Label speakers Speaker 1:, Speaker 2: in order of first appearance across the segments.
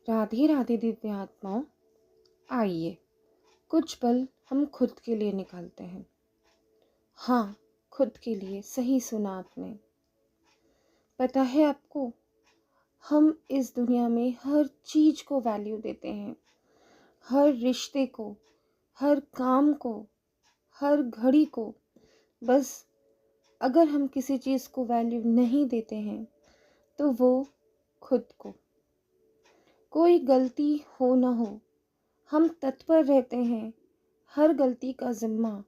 Speaker 1: राधे राधे दिव्य आत्माओं, आइए कुछ पल हम खुद के लिए निकालते हैं। हाँ, खुद के लिए। सही सुना आपने। पता है आपको, हम इस दुनिया में हर चीज़ को वैल्यू देते हैं, हर रिश्ते को, हर काम को, हर घड़ी को। बस अगर हम किसी चीज़ को वैल्यू नहीं देते हैं तो वो खुद को। कोई गलती हो ना हो, हम तत्पर रहते हैं हर गलती का जिम्मा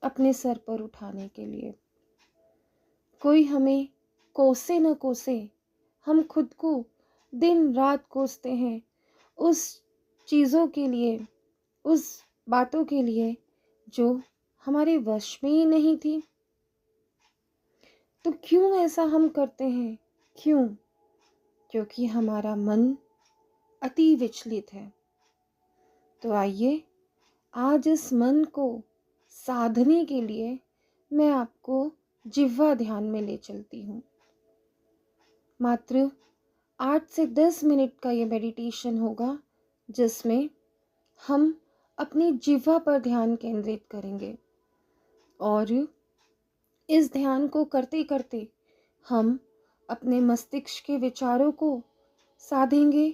Speaker 1: अपने सर पर उठाने के लिए। कोई हमें कोसे न कोसे, हम खुद को दिन रात कोसते हैं उस चीज़ों के लिए, उस बातों के लिए जो हमारे वश में ही नहीं थी। तो क्यों ऐसा हम करते हैं? क्यों? क्योंकि हमारा मन अति विचलित है। तो आइए आज इस मन को साधने के लिए मैं आपको जिह्वा ध्यान में ले चलती हूँ। मात्र 8 से 10 मिनट का ये मेडिटेशन होगा, जिसमें हम अपनी जिह्वा पर ध्यान केंद्रित करेंगे और इस ध्यान को करते करते हम अपने मस्तिष्क के विचारों को साधेंगे,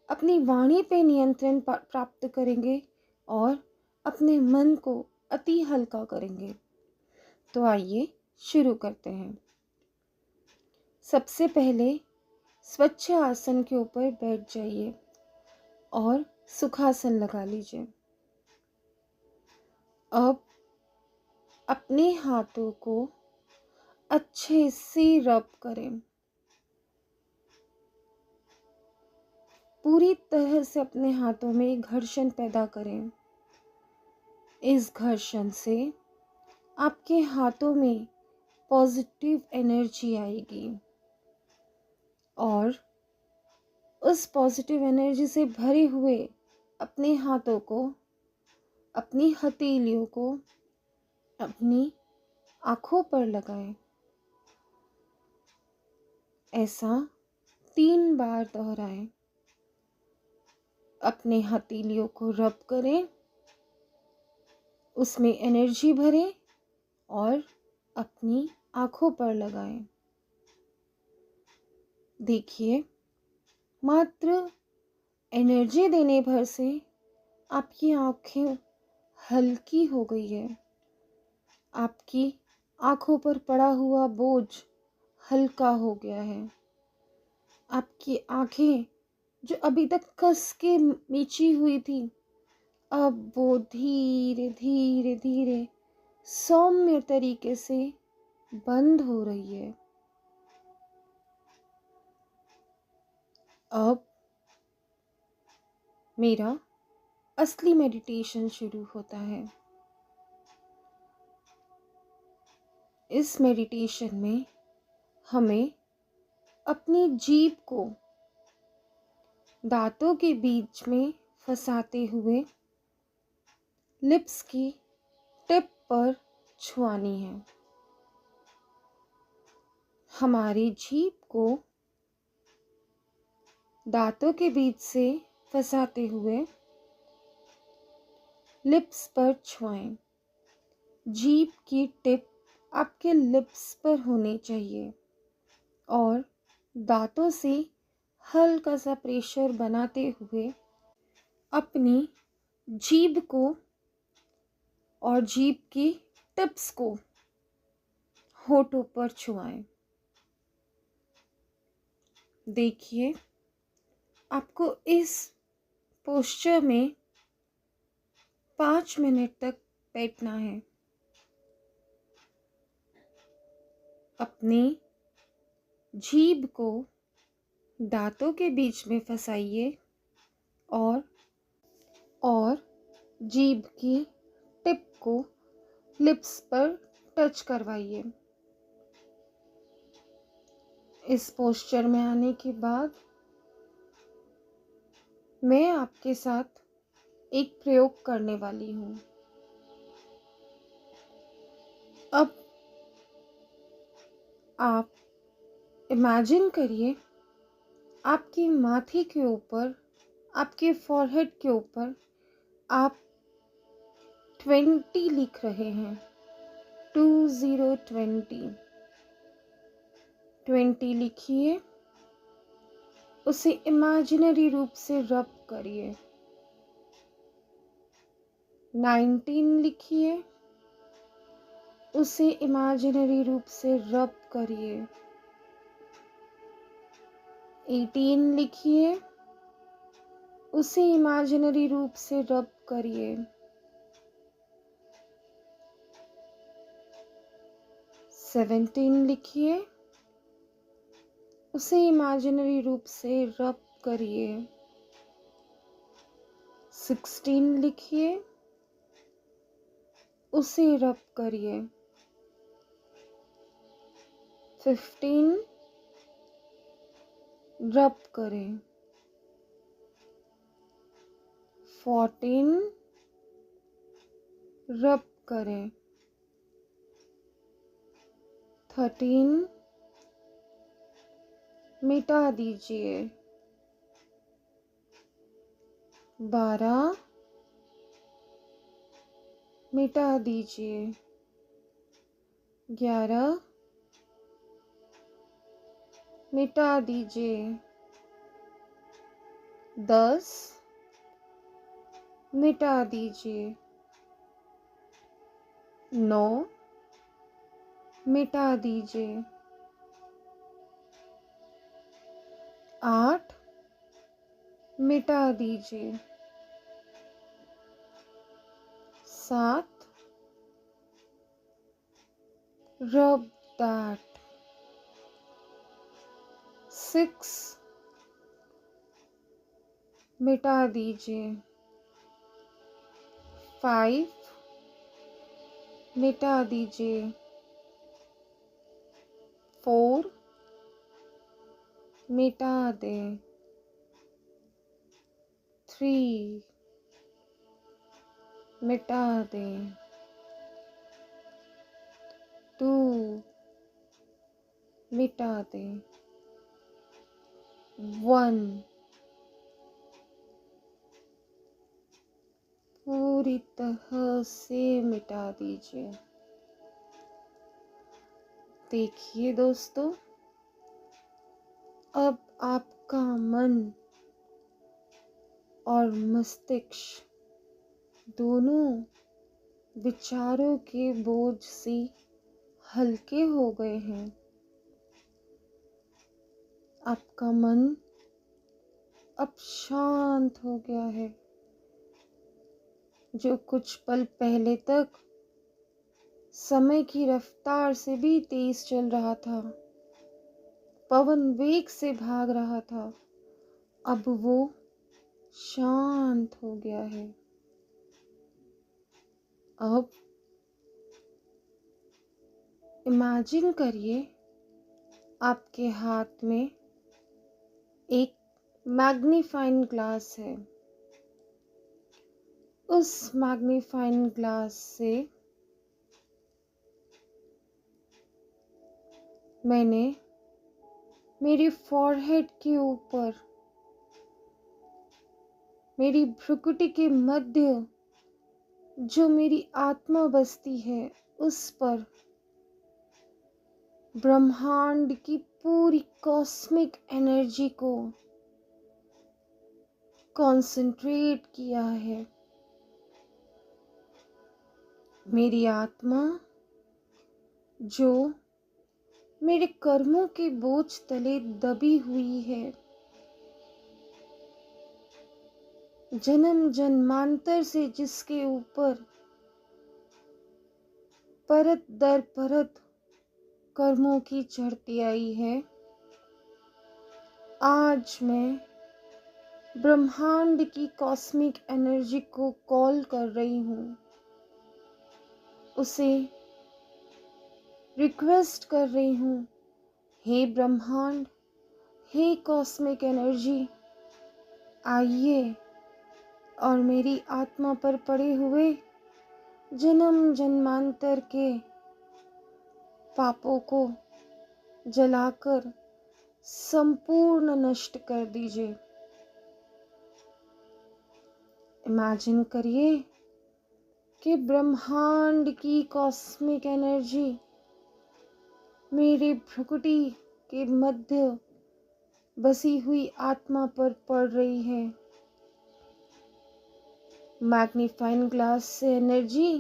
Speaker 1: अपनी वाणी पे नियंत्रण प्राप्त करेंगे और अपने मन को अति हल्का करेंगे। तो आइए शुरू करते हैं। सबसे पहले स्वच्छ आसन के ऊपर बैठ जाइए और सुखासन लगा लीजिए। अब अपने हाथों को अच्छे से रब करें। पूरी तरह से अपने हाथों में घर्षण पैदा करें। इस घर्षण से आपके हाथों में पॉजिटिव एनर्जी आएगी और उस पॉजिटिव एनर्जी से भरे हुए अपने हाथों को, अपनी हथेलियों को अपनी आँखों पर लगाएं। ऐसा 3 बार दोहराएं। अपने हथेलियों को रब करें, उसमें एनर्जी भरें और अपनी आँखों पर लगाएं। देखिए, मात्र एनर्जी देने भर से आपकी आँखें हल्की हो गई है। आपकी आँखों पर पड़ा हुआ बोझ हल्का हो गया है। आपकी आँखें जो अभी तक कस के मीची हुई थी, अब वो धीरे धीरे धीरे सौम्य तरीके से बंद हो रही है। अब मेरा असली मेडिटेशन शुरू होता है। इस मेडिटेशन में हमें अपनी जीभ को दांतों के बीच में फंसाते हुए लिप्स की टिप पर छुआनी है। हमारी जीभ को दांतों के बीच से फंसाते हुए लिप्स पर छुआएं। जीभ की टिप आपके लिप्स पर होनी चाहिए और दांतों से हल्का सा प्रेशर बनाते हुए अपनी जीभ को और जीभ की टिप्स को होठों पर छुआएं। देखिए, आपको इस पोस्चर में 5 मिनट तक बैठना है। अपनी जीभ को दांतों के बीच में फंसाइए और जीभ की टिप को लिप्स पर टच करवाइए। इस पोस्चर में आने के बाद मैं आपके साथ एक प्रयोग करने वाली हूँ। अब आप इमेजिन करिए, आपके माथे के ऊपर आपके फॉरहेड के ऊपर आप 20 लिख रहे हैं, 20 लिखिए, उसे इमेजिनरी रूप से रब करिए। 19 लिखिए, उसे इमेजिनरी रूप से रब करिए। 18 लिखिए, उसे इमेजिनरी रूप से रब करिए। 17 लिखिए, उसे इमेजिनरी रूप से रब करिए। 16 लिखिए, उसे रब करिए। 15 रब करें। 14 रब करें। 13 मिटा दीजिए। 12 मिटा दीजिए। 11 मिटा दीजिए। 10 मिटा दीजिए। 9 मिटा दीजिए। 8 मिटा दीजिए। 7 rub that। 6 मिटा दीजिए। 5 मिटा दीजिए। 4 मिटा दें। 3 मिटा दें। 2 मिटा दें। 1 पूरी तरह से मिटा दीजिए। देखिए दोस्तों, अब आपका मन और मस्तिष्क दोनों विचारों के बोझ से हल्के हो गए हैं। आपका मन अब शांत हो गया है। जो कुछ पल पहले तक समय की रफ्तार से भी तेज चल रहा था, पवन वेग से भाग रहा था, अब वो शांत हो गया है। अब इमेजिन करिए, आपके हाथ में एक मैग्नीफाइंग ग्लास है। उस मैग्नीफाइंग ग्लास से मैंने मेरी फॉरहेड के ऊपर, मेरी भ्रुकुटी के मध्य जो मेरी आत्मा बसती है, उस पर ब्रह्मांड की पूरी कॉस्मिक एनर्जी को कंसंट्रेट किया है। मेरी आत्मा जो मेरे कर्मों के बोझ तले दबी हुई है, जन्म जन्मांतर से जिसके ऊपर परत दर परत कर्मों की चढ़ती आई है, आज मैं ब्रह्मांड की कॉस्मिक एनर्जी को कॉल कर रही हूँ। उसे रिक्वेस्ट कर रही हूँ, हे ब्रह्मांड, हे कॉस्मिक एनर्जी, आइए और मेरी आत्मा पर पड़े हुए जन्म जन्मांतर के पापों को जलाकर संपूर्ण नष्ट कर दीजिए। इमेजिन करिए कि ब्रह्मांड की कॉस्मिक एनर्जी मेरी भ्रुकुटी के मध्य बसी हुई आत्मा पर पड़ रही है। मैग्नीफाइंग ग्लास से एनर्जी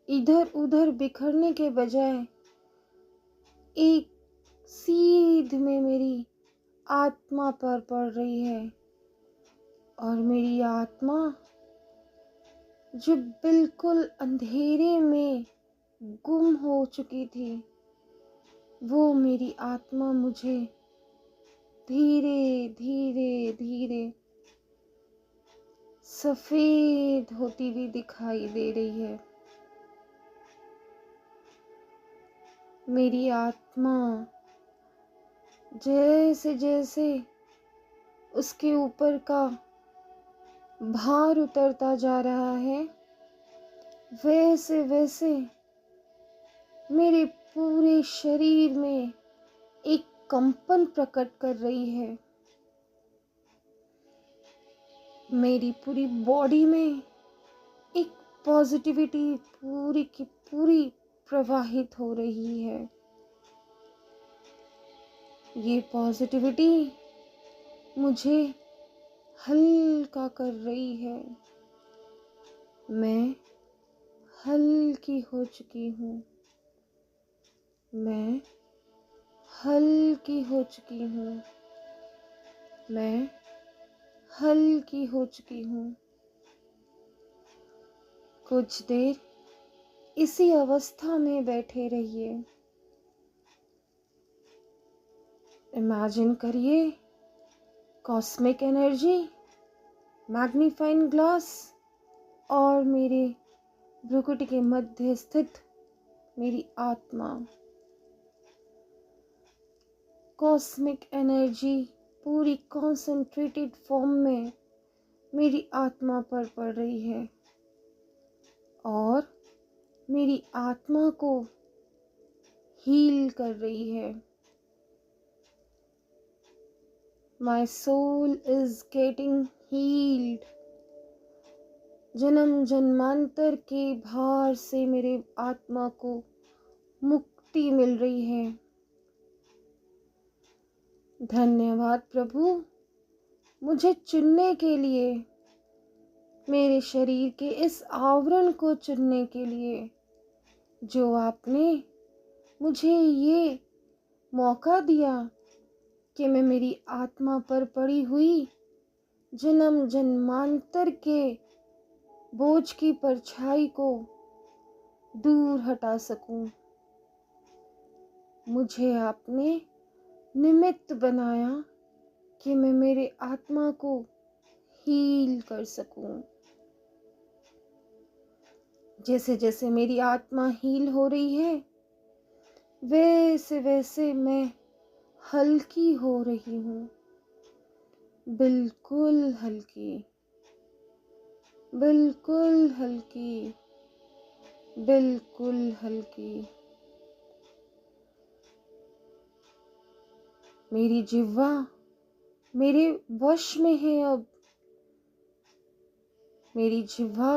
Speaker 1: इधर उधर बिखरने के बजाय एक सीध में मेरी आत्मा पर पड़ रही है, और मेरी आत्मा जो बिल्कुल अंधेरे में गुम हो चुकी थी, वो मेरी आत्मा मुझे धीरे धीरे धीरे सफेद होती हुई दिखाई दे रही है। मेरी आत्मा जैसे जैसे उसके ऊपर का भार उतरता जा रहा है, वैसे वैसे मेरे पूरे शरीर में एक कंपन प्रकट कर रही है। मेरी पूरी बॉडी में एक पॉजिटिविटी पूरी की पूरी प्रवाहित हो रही है। ये पॉजिटिविटी मुझे हल्का कर रही है। मैं हल्की हो चुकी हूँ। मैं हल्की हो चुकी हूँ। मैं हल्की हो चुकी हूँ। कुछ देर इसी अवस्था में बैठे रहिए। इमेजिन करिए कॉस्मिक एनर्जी, मैग्नीफाइंग ग्लास और मेरे भ्रुकुटी के मध्य स्थित मेरी आत्मा। कॉस्मिक एनर्जी पूरी कॉन्सेंट्रेटेड फॉर्म में मेरी आत्मा पर पड़ रही है और मेरी आत्मा को हील कर रही है। My soul is getting healed. जन्म जन्मांतर के भार से मेरे आत्मा को मुक्ति मिल रही है। धन्यवाद प्रभु, मुझे चुनने के लिए, मेरे शरीर के इस आवरण को चुनने के लिए, जो आपने मुझे ये मौका दिया कि मैं मेरी आत्मा पर पड़ी हुई जन्म जन्मांतर के बोझ की परछाई को दूर हटा सकूं। मुझे आपने निमित्त बनाया कि मैं मेरे आत्मा को हील कर सकूं। जैसे जैसे मेरी आत्मा हील हो रही है, वैसे वैसे मैं हल्की हो रही हूँ। बिल्कुल हल्की, बिल्कुल हल्की, बिल्कुल हल्की। मेरी जिह्वा मेरे वश में है अब। मेरी जिह्वा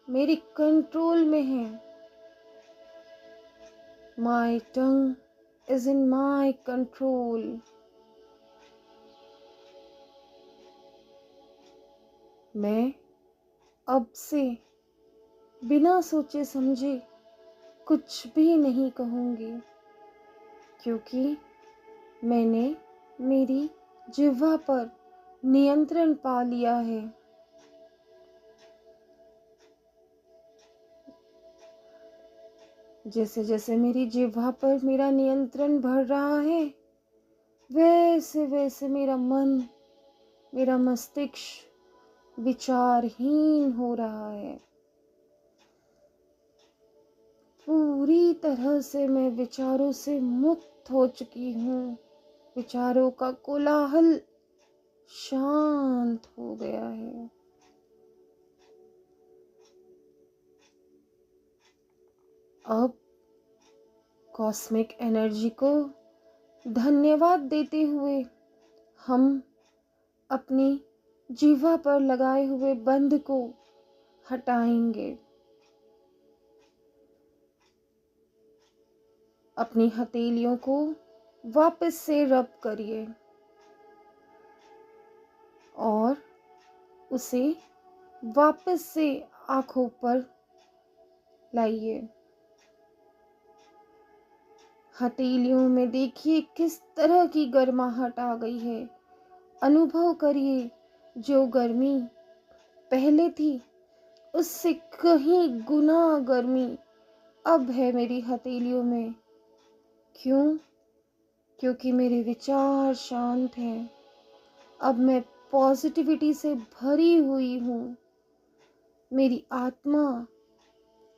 Speaker 1: मेरे कंट्रोल में है। My tongue is in my control. मैं अब से बिना सोचे समझे कुछ भी नहीं कहूँगी, क्योंकि मैंने मेरी जिह्वा पर नियंत्रण पा लिया है। जैसे जैसे मेरी जिह्वा पर मेरा नियंत्रण बढ़ रहा है, वैसे वैसे मेरा मन, मेरा मस्तिष्क विचारहीन हो रहा है। पूरी तरह से मैं विचारों से मुक्त हो चुकी हूँ। विचारों का कोलाहल शांत हो गया है। अब कॉस्मिक एनर्जी को धन्यवाद देते हुए हम अपनी जीवा पर लगाए हुए बंध को हटाएंगे। अपनी हथेलियों को वापस से रब करिए और उसे वापस से आंखों पर लाइए। हथेलियों में देखिए किस तरह की गर्माहट आ गई है। अनुभव करिए, जो गर्मी पहले थी उससे कहीं गुना गर्मी अब है मेरी हथेलियों में। क्यों? क्योंकि मेरे विचार शांत हैं। अब मैं पॉजिटिविटी से भरी हुई हूँ। मेरी आत्मा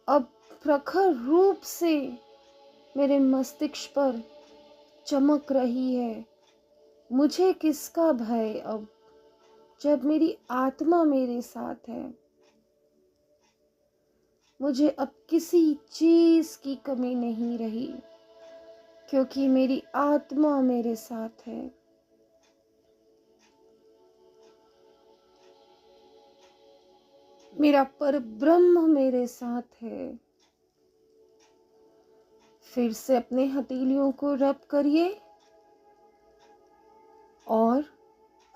Speaker 1: अब प्रखर रूप से मेरे मस्तिष्क पर चमक रही है। मुझे किसका भय अब, जब मेरी आत्मा मेरे साथ है। मुझे अब किसी चीज की कमी नहीं रही, क्योंकि मेरी आत्मा मेरे साथ है। मेरा परब्रह्म मेरे साथ है। फिर से अपने हथेलियों को रब करिए और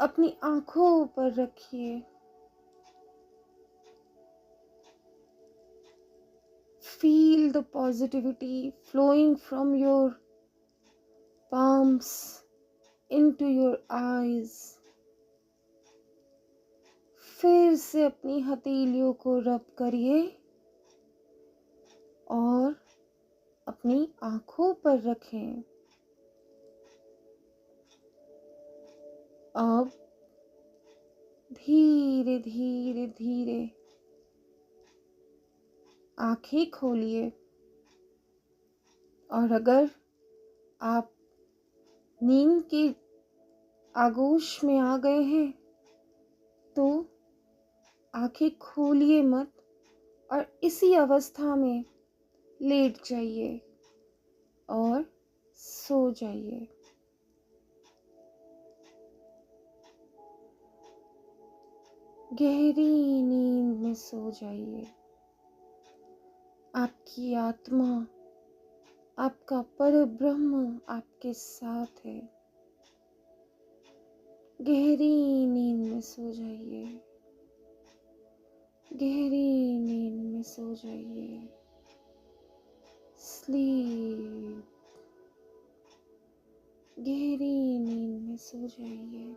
Speaker 1: अपनी आंखों पर रखिए। Feel the positivity flowing from your palms into your eyes. फिर से अपनी हथेलियों को रब करिए और अपनी आंखों पर रखें। अब धीरे धीरे धीरे आंखें खोलिए और अगर आप नींद के आगोश में आ गए हैं तो आंखें खोलिए मत और इसी अवस्था में लेट जाइए और सो जाइए। गहरी नींद में सो जाइए। आपकी आत्मा, आपका परब्रह्म आपके साथ है। गहरी नींद में सो जाइए। गहरी नींद में सो जाइए। स्लीप। गहरी नींद में सो जाइए।